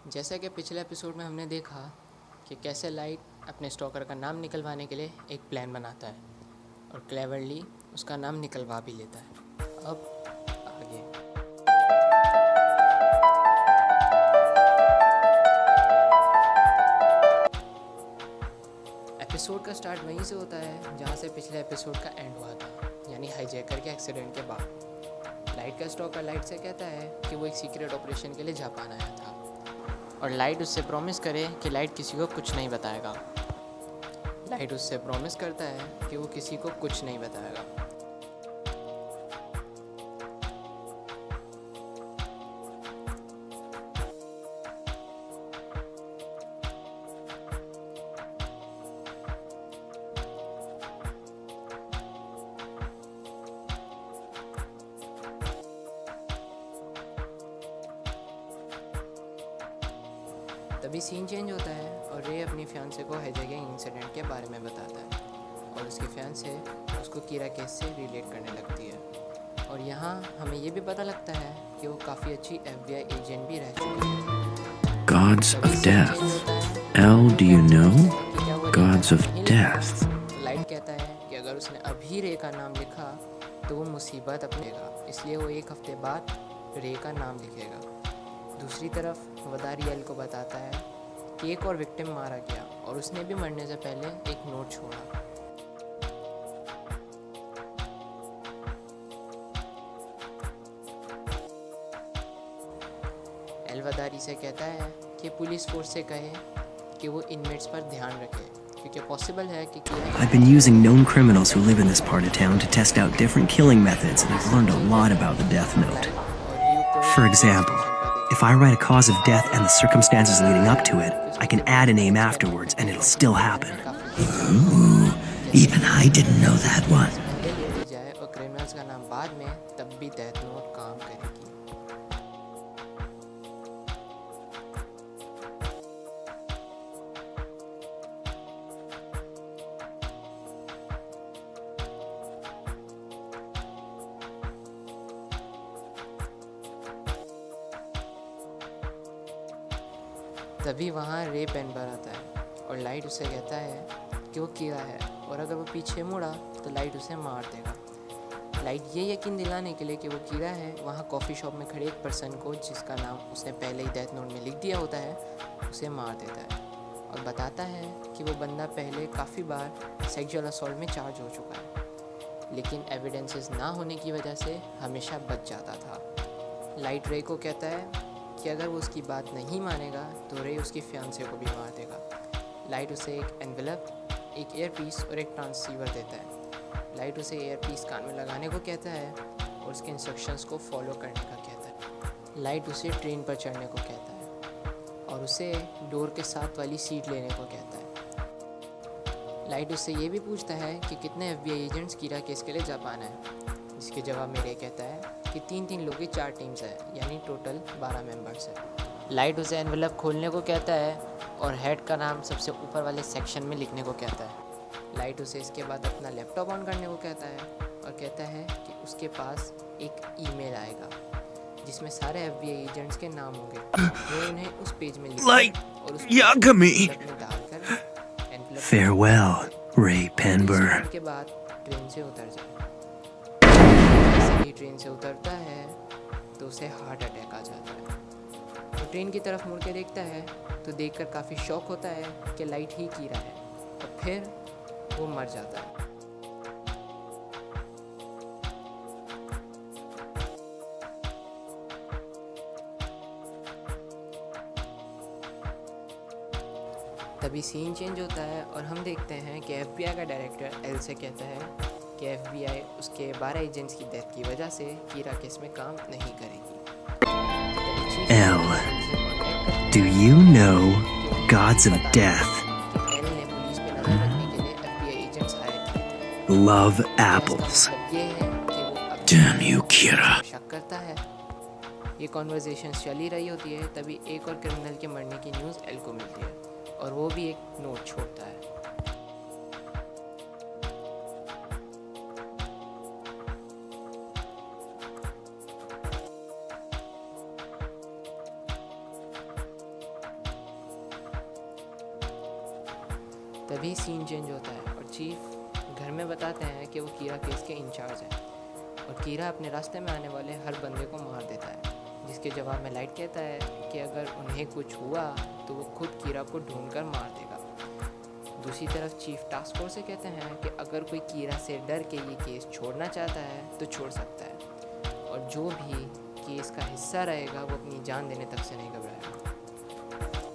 जैसा कि पिछले एपिसोड में हमने देखा कि कैसे लाइट अपने स्टॉकर का नाम निकलवाने के लिए एक प्लान बनाता है और क्लेवरली उसका नाम निकलवा भी लेता है। अब आगे एपिसोड का स्टार्ट वहीं से होता है जहाँ से पिछले एपिसोड का एंड हुआ था, यानी हाईजैकर के एक्सीडेंट के बाद। लाइट का स्टॉकर लाइट से कहता है कि वो एक सीक्रेट ऑपरेशन के लिए जापान आया था और लाइट उससे प्रॉमिस करे कि लाइट किसी को कुछ नहीं बताएगा। लाइट उससे प्रॉमिस करता है कि वो किसी को कुछ नहीं बताएगा। तभी सीन चेंज होता है और रे अपनी फियांसे को हाईजैकिंग इंसिडेंट के बारे में बताता है और उसकी फियांसे उसको कीरा केस से रिलेट करने लगती है। और यहाँ हमें ये भी पता लगता है कि वो काफ़ी अच्छी FBI एजेंट भी रह चुकी है। Gods of death. L, do you know? Gods of death. Light कहता है कि अगर उसने अभी रे का नाम लिखा तो वो मुसीबत अपनेगा, इसलिए वो एक हफ्ते बाद रे का नाम लिखेगा। दूसरी तरफ वदारियल को बताता है कि एक और विक्टिम मारा गया और उसने भी मरने से पहले एक नोट छोड़ा। एलवदारी से कहता है कि पुलिस फोर्स से कहे कि वो इनमेट्स पर ध्यान रखे क्योंकि पॉसिबल है कि I've been using known criminals who live in this part of town to test out different killing methods, and I've learned a lot about the death note. For example, if I write a cause of death and the circumstances leading up to it, I can add a name afterwards and it'll still happen. Ooh, even I didn't know that one. जाए और criminals का नाम बाद में, तब भी death note काम करेगी। तभी वहाँ रे पेनबर आता है और लाइट उसे कहता है कि वो कीड़ा है और अगर वो पीछे मुड़ा तो लाइट उसे मार देगा। लाइट ये यकीन दिलाने के लिए कि वो कीड़ा है, वहाँ कॉफ़ी शॉप में खड़े एक पर्सन को जिसका नाम उसने पहले ही डेथ नोट में लिख दिया होता है, उसे मार देता है और बताता है कि वो बंदा पहले काफ़ी बार सेक्सुअल असॉल्ट में चार्ज हो चुका है, लेकिन एविडेंसेस ना होने की वजह से हमेशा बच जाता था। लाइट रे को कहता है कि अगर वो उसकी बात नहीं मानेगा तो रे उसकी फियांसे को भी मार देगा। लाइट उसे एक एनवेलप, एक ईयरपीस और एक ट्रांसीवर देता है। लाइट उसे ईयरपीस कान में लगाने को कहता है और उसके इंस्ट्रक्शंस को फॉलो करने का कहता है। लाइट उसे ट्रेन पर चढ़ने को कहता है और उसे डोर के साथ वाली सीट लेने को कहता है। लाइट उससे ये भी पूछता है कि कितने FBI एजेंट्स कीरा केस के लिए जापान है, जिसके जवाब में रे कहता है कि 3-3 लोगों की 4 टीम्स है, यानी टोटल 12 मेंबर्स है। लाइट उसे एनवेलप खोलने को कहता है और हेड का नाम सबसे ऊपर वाले सेक्शन में लिखने को कहता है। लाइट उसे इसके बाद अपना लैपटॉप ऑन करने को कहता है और कहता है कि उसके पास एक ईमेल आएगा जिसमें सारे FBI एजेंट्स के नाम होंगे। वो उन्हें उस पेज में लिखकर और उस Yagami. में डालकर एनवेलप Farewell, Ray Penber. के बाद ट्रेन से उतर जाए। जैसे ही ट्रेन से उतरता है तो उसे हार्ट अटैक आ जाता है। वो ट्रेन की तरफ मुड़ के देखता है तो देखकर काफ़ी शॉक होता है कि लाइट ही कीड़ा है और फिर वो मर जाता है। तभी सीन चेंज होता है और हम देखते हैं कि FBI का डायरेक्टर एल से कहता है कि FBI उसके 12 एजेंट्स की डेथ की वजह से कीरा केस में काम नहीं करेगी। L, do you know Gods of Death? L ने पुलिस पे नजर रखने के लिए FBI एजेंट्स हायर किए थे। Love apples. मतलब ये है कि वो अब Damn you, Kira. शक करता है। ये कॉन्वर्सेशन चली रही होती है, तभी एक और क्रिमिनल के मरने की न्यूज़ एल को मिलती है और वो भी एक नोट छोड़ता है। तभी सीन चेंज होता है और चीफ घर में बताते हैं कि वो कीरा केस के इंचार्ज हैं और कीरा अपने रास्ते में आने वाले हर बंदे को मार देता है, जिसके जवाब में लाइट कहता है कि अगर उन्हें कुछ हुआ तो वो खुद कीरा को ढूंढकर मार देगा। दूसरी तरफ चीफ टास्क फोर्स से कहते हैं कि अगर कोई कीरा से डर के ये केस छोड़ना चाहता है तो छोड़ सकता है और जो भी केस का हिस्सा रहेगा वो अपनी जान देने तक से नहीं घबराएगा।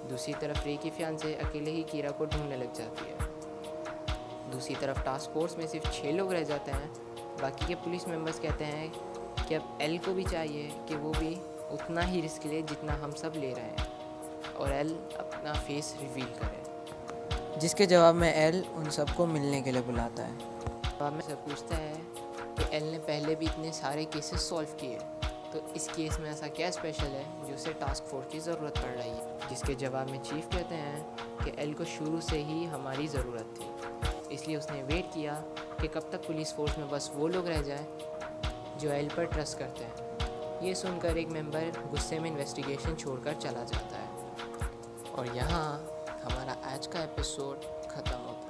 दूसरी तरफ रे की फियांसे अकेले ही कीरा को ढूंढने लग जाती है। दूसरी तरफ टास्क फोर्स में सिर्फ 6 लोग रह जाते हैं। बाकी के पुलिस मेंबर्स कहते हैं कि अब एल को भी चाहिए कि वो भी उतना ही रिस्क ले जितना हम सब ले रहे हैं और एल अपना फेस रिवील करे, जिसके जवाब में एल उन सबको मिलने के लिए बुलाता है। जवाब में से पूछता है कि एल ने पहले भी इतने सारे केसेस सॉल्व किए, तो इस केस में ऐसा क्या स्पेशल है जो उसे टास्क फोर्स की ज़रूरत पड़ रही है, जिसके जवाब में चीफ कहते हैं कि एल को शुरू से ही हमारी ज़रूरत थी, इसलिए उसने वेट किया कि कब तक पुलिस फोर्स में बस वो लोग रह जाए जो एल पर ट्रस्ट करते हैं। ये सुनकर एक मेंबर गुस्से में इन्वेस्टिगेशन छोड़कर चला जाता है और यहाँ हमारा आज का एपिसोड ख़त्म होता है।